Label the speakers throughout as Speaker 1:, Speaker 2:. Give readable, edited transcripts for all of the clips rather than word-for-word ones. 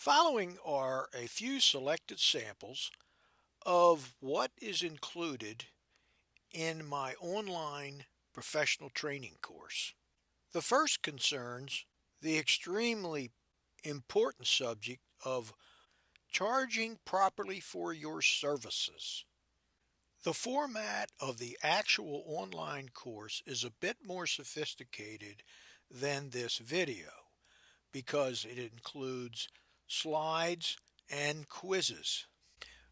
Speaker 1: Following are a few selected samples of what is included in my online professional training course. The first concerns the extremely important subject of charging properly for your services. The format of the actual online course is a bit more sophisticated than this video because it includes slides and quizzes.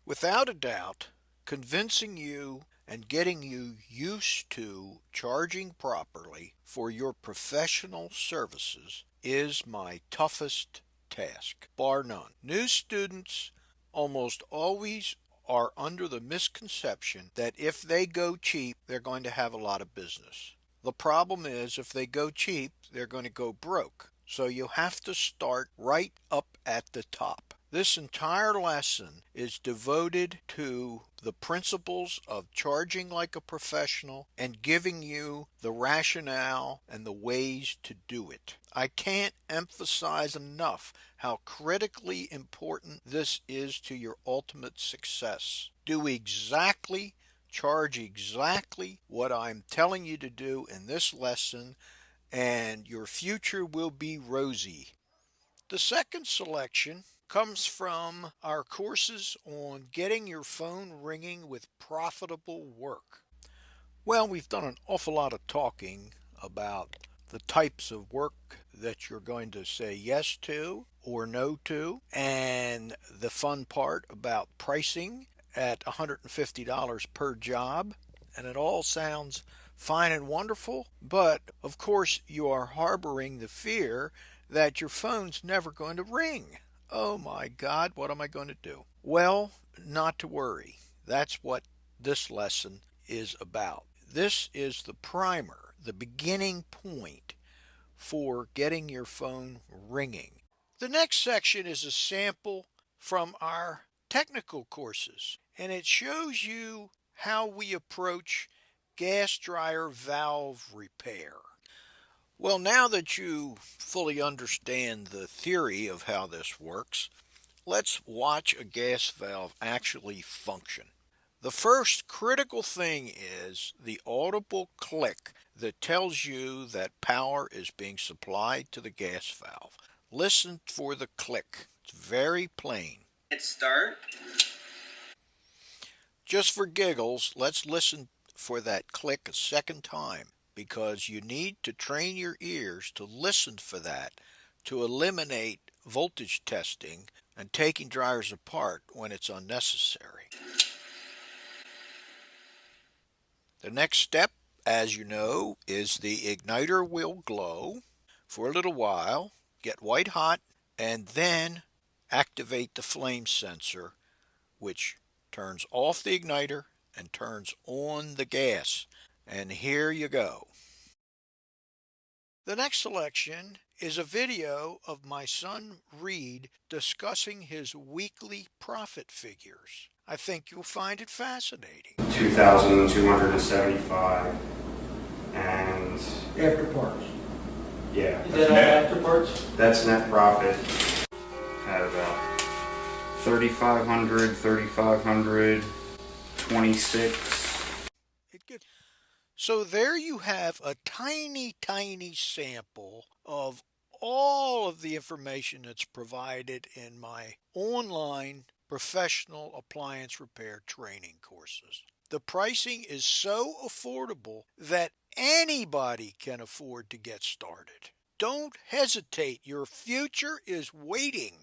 Speaker 1: Without a doubt, convincing you and getting you used to charging properly for your professional services is my toughest task, bar none. New students almost always are under the misconception that if they go cheap, they're going to have a lot of business. The problem is if they go cheap, they're going to go broke. So you have to start right up at the top. This entire lesson is devoted to the principles of charging like a professional and giving you the rationale and the ways to do it. I can't emphasize enough how critically important this is to your ultimate success. Charge exactly what I'm telling you to do in this lesson, and your future will be rosy. The second selection comes from our courses on getting your phone ringing with profitable work. Well, we've done an awful lot of talking about the types of work that you're going to say yes to or no to, and the fun part about pricing at $150 per job, and it all sounds fine and wonderful, but of course you are harboring the fear that your phone's never going to ring. Oh my God, what am I going to do? Well, not to worry. That's what this lesson is about. This is the primer, the beginning point for getting your phone ringing. The next section is a sample from our technical courses, and it shows you how we approach gas dryer valve repair. Well, now that you fully understand the theory of how this works, let's watch a gas valve actually function. The first critical thing is the audible click that tells you that power is being supplied to the gas valve. Listen for the click. It's very plain.
Speaker 2: Hit start.
Speaker 1: Just for giggles, let's listen for that click a second time, because you need to train your ears to listen for that to eliminate voltage testing and taking dryers apart when it's unnecessary. The next step, as you know, is the igniter will glow for a little while, get white hot, and then activate the flame sensor, which turns off the igniter and turns on the gas. And here you go. The next selection is a video of my son Reed discussing his weekly profit figures. I think you'll find it fascinating.
Speaker 3: 2,275 and
Speaker 4: After parts.
Speaker 3: yeah,
Speaker 4: Is that all after parts?
Speaker 3: that's net profit at about 3,500, 26.
Speaker 1: So there you have a tiny sample of all of the information that's provided in my online professional appliance repair training courses. The pricing is so affordable that anybody can afford to get started. Don't hesitate. Your future is waiting.